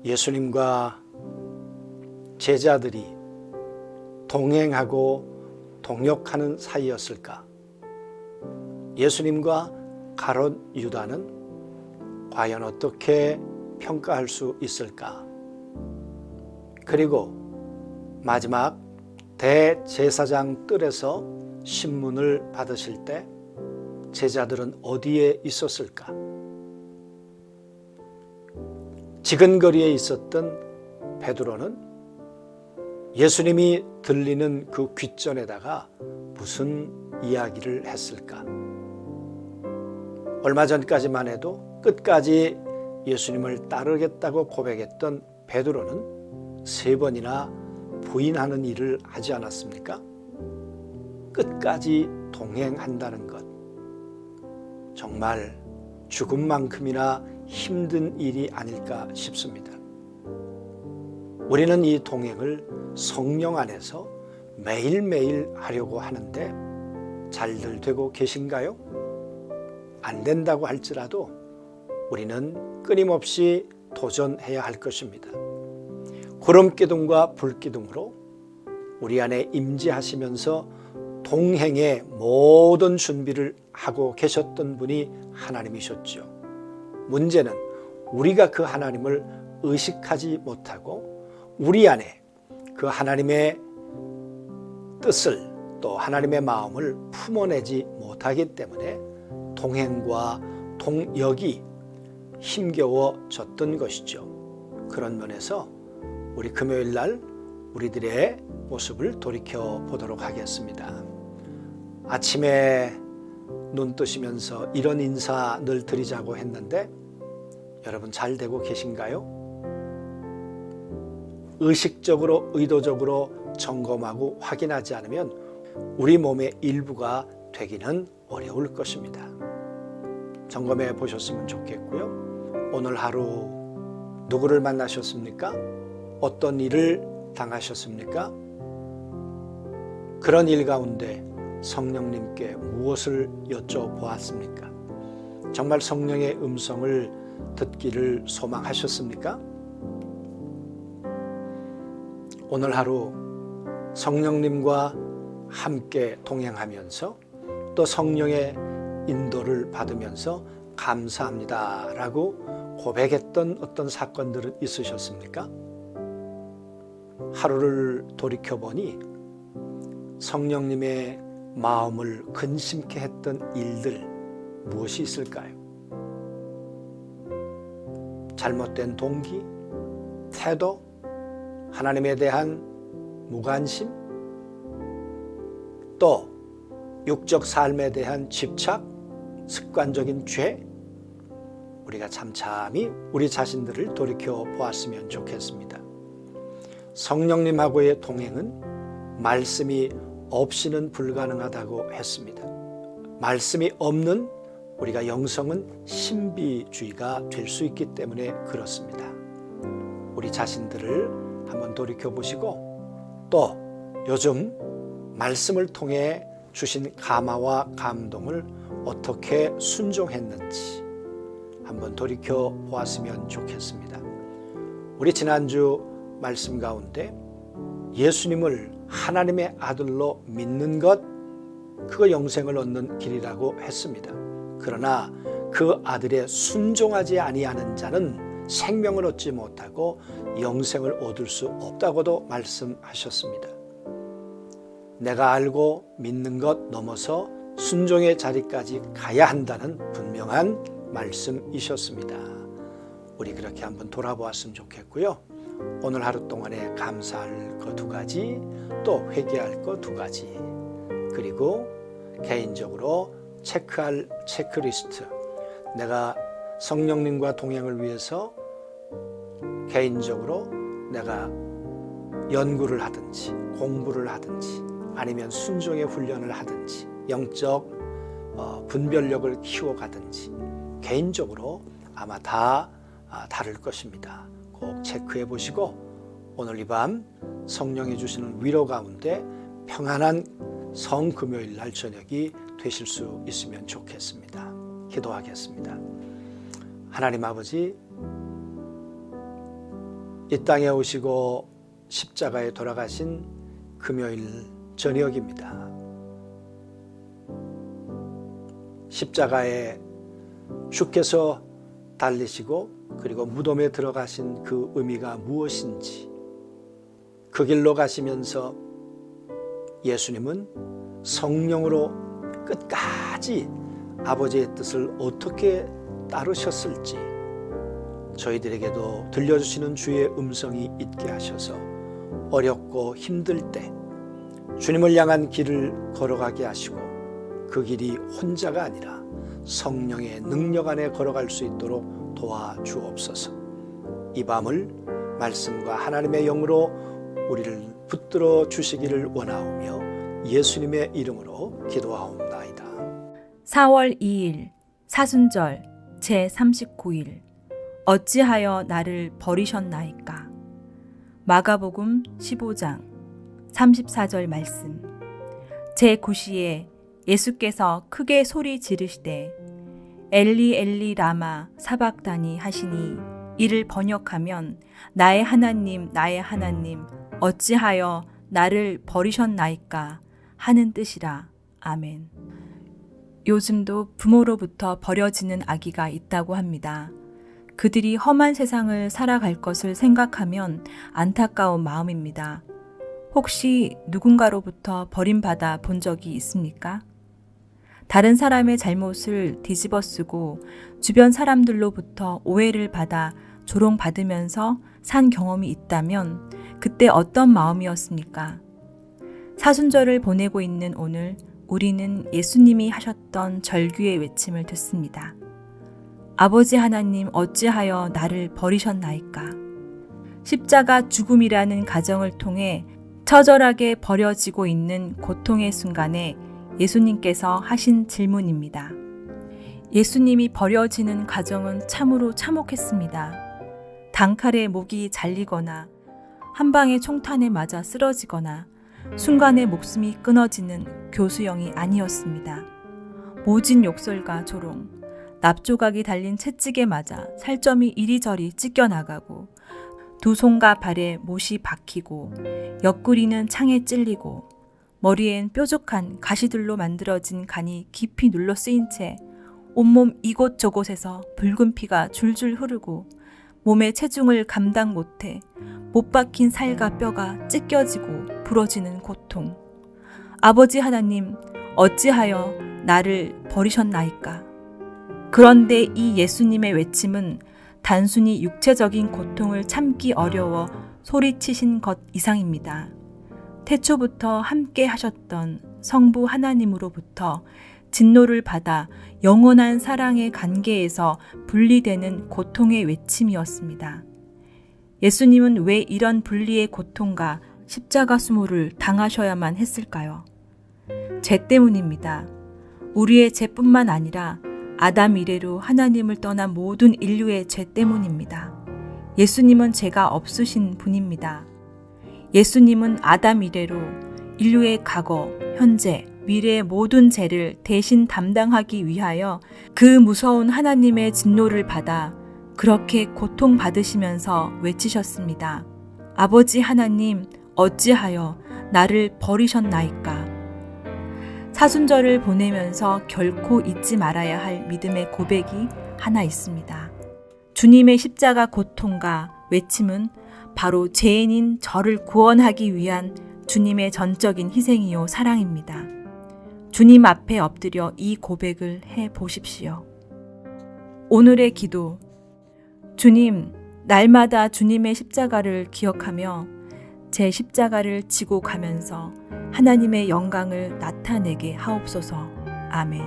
예수님과 제자들이 동행하고 동역하는 사이였을까? 예수님과 가룟 유다는 과연 어떻게 평가할 수 있을까? 그리고 마지막 대제사장 뜰에서 신문을 받으실 때 제자들은 어디에 있었을까? 지근거리에 있었던 베드로는 예수님이 들리는 그 귓전에다가 무슨 이야기를 했을까? 얼마 전까지만 해도 끝까지 예수님을 따르겠다고 고백했던 베드로는 3번이나 부인하는 일을 하지 않았습니까? 끝까지 동행한다는 것, 정말 죽음만큼이나 힘든 일이 아닐까 싶습니다. 우리는 이 동행을 성령 안에서 매일매일 하려고 하는데 잘들 되고 계신가요? 안 된다고 할지라도 우리는 끊임없이 도전해야 할 것입니다. 구름기둥과 불기둥으로 우리 안에 임재하시면서 동행의 모든 준비를 하고 계셨던 분이 하나님이셨죠. 문제는 우리가 그 하나님을 의식하지 못하고 우리 안에 그 하나님의 뜻을 또 하나님의 마음을 품어내지 못하기 때문에 동행과 동역이 힘겨워졌던 것이죠. 그런 면에서 우리 금요일 날 우리들의 모습을 돌이켜 보도록 하겠습니다. 아침에 눈 뜨시면서 이런 인사 늘 드리자고 했는데 여러분 잘 되고 계신가요? 의식적으로 의도적으로 점검하고 확인하지 않으면 우리 몸의 일부가 되기는 어려울 것입니다. 점검해 보셨으면 좋겠고요. 오늘 하루 누구를 만나셨습니까? 어떤 일을 당하셨습니까? 그런 일 가운데 성령님께 무엇을 여쭤보았습니까? 정말 성령의 음성을 듣기를 소망하셨습니까? 오늘 하루 성령님과 함께 동행하면서 또 성령의 인도를 받으면서 감사합니다라고 고백했던 어떤 사건들은 있으셨습니까? 하루를 돌이켜보니 성령님의 마음을 근심케 했던 일들 무엇이 있을까요? 잘못된 동기, 태도, 하나님에 대한 무관심, 또 육적 삶에 대한 집착, 습관적인 죄, 우리가 참참히 우리 자신들을 돌이켜 보았으면 좋겠습니다. 성령님하고의 동행은 말씀이 없이는 불가능하다고 했습니다. 말씀이 없는 우리가 영성은 신비주의가 될 수 있기 때문에 그렇습니다. 우리 자신들을 한번 돌이켜 보시고 또 요즘 말씀을 통해 주신 감화와 감동을 어떻게 순종했는지 한번 돌이켜 보았으면 좋겠습니다. 우리 지난주 말씀 가운데 예수님을 하나님의 아들로 믿는 것, 그거 영생을 얻는 길이라고 했습니다. 그러나 그 아들에 순종하지 아니하는 자는 생명을 얻지 못하고 영생을 얻을 수 없다고도 말씀하셨습니다. 내가 알고 믿는 것 넘어서 순종의 자리까지 가야 한다는 분명한 말씀이셨습니다. 우리 그렇게 한번 돌아보았으면 좋겠고요. 오늘 하루 동안에 감사할 것 2가지, 또 회개할 것 2가지, 그리고 개인적으로 체크할 체크리스트, 내가 성령님과 동행을 위해서 개인적으로 내가 연구를 하든지 공부를 하든지 아니면 순종의 훈련을 하든지 영적 분별력을 키워가든지 개인적으로 아마 다 다를 것입니다. 꼭 체크해 보시고 오늘 이 밤 성령이 주시는 위로 가운데 평안한 성금요일 날 저녁이 되실 수 있으면 좋겠습니다. 기도하겠습니다. 하나님 아버지, 이 땅에 오시고 십자가에 돌아가신 금요일 저녁입니다. 십자가에 주께서 달리시고 그리고 무덤에 들어가신 그 의미가 무엇인지, 그 길로 가시면서 예수님은 성령으로 끝까지 아버지의 뜻을 어떻게 따르셨을지 저희들에게도 들려주시는 주의 음성이 있게 하셔서 어렵고 힘들 때 주님을 향한 길을 걸어가게 하시고 그 길이 혼자가 아니라 성령의 능력 안에 걸어갈 수 있도록 도와주옵소서. 이 밤을 말씀과 하나님의 영으로 우리를 붙들어 주시기를 원하오며 예수님의 이름으로 기도하옵나이다. 4월 2일 사순절 제39일 어찌하여 나를 버리셨나이까. 마가복음 15장 34절 말씀. 제9시에 예수께서 크게 소리 지르시되 엘리 엘리 라마 사박다니 하시니 이를 번역하면 나의 하나님 어찌하여 나를 버리셨나이까 하는 뜻이라. 아멘. 요즘도 부모로부터 버려지는 아기가 있다고 합니다. 그들이 험한 세상을 살아갈 것을 생각하면 안타까운 마음입니다. 혹시 누군가로부터 버림받아 본 적이 있습니까? 다른 사람의 잘못을 뒤집어 쓰고 주변 사람들로부터 오해를 받아 조롱받으면서 산 경험이 있다면 그때 어떤 마음이었습니까? 사순절을 보내고 있는 오늘 우리는 예수님이 하셨던 절규의 외침을 듣습니다. 아버지 하나님 어찌하여 나를 버리셨나이까? 십자가 죽음이라는 가정을 통해 처절하게 버려지고 있는 고통의 순간에 예수님께서 하신 질문입니다. 예수님이 버려지는 과정은 참으로 참혹했습니다. 단칼에 목이 잘리거나 한 방의 총탄에 맞아 쓰러지거나 순간에 목숨이 끊어지는 교수형이 아니었습니다. 모진 욕설과 조롱, 납조각이 달린 채찍에 맞아 살점이 이리저리 찢겨나가고 두 손과 발에 못이 박히고 옆구리는 창에 찔리고 머리엔 뾰족한 가시들로 만들어진 간이 깊이 눌러 쓰인 채 온몸 이곳저곳에서 붉은 피가 줄줄 흐르고 몸의 체중을 감당 못해 못 박힌 살과 뼈가 찢겨지고 부러지는 고통. 아버지 하나님 어찌하여 나를 버리셨나이까? 그런데 이 예수님의 외침은 단순히 육체적인 고통을 참기 어려워 소리치신 것 이상입니다. 태초부터 함께 하셨던 성부 하나님으로부터 진노를 받아 영원한 사랑의 관계에서 분리되는 고통의 외침이었습니다. 예수님은 왜 이런 분리의 고통과 십자가 수모를 당하셔야만 했을까요? 죄 때문입니다. 우리의 죄뿐만 아니라 아담 이래로 하나님을 떠난 모든 인류의 죄 때문입니다. 예수님은 죄가 없으신 분입니다. 예수님은 아담 이래로 인류의 과거, 현재, 미래의 모든 죄를 대신 담당하기 위하여 그 무서운 하나님의 진노를 받아 그렇게 고통받으시면서 외치셨습니다. 아버지 하나님 어찌하여 나를 버리셨나이까? 사순절을 보내면서 결코 잊지 말아야 할 믿음의 고백이 하나 있습니다. 주님의 십자가 고통과 외침은 바로 죄인인 저를 구원하기 위한 주님의 전적인 희생이요 사랑입니다. 주님 앞에 엎드려 이 고백을 해 보십시오. 오늘의 기도. 주님, 날마다 주님의 십자가를 기억하며 제 십자가를 지고 가면서 하나님의 영광을 나타내게 하옵소서. 아멘.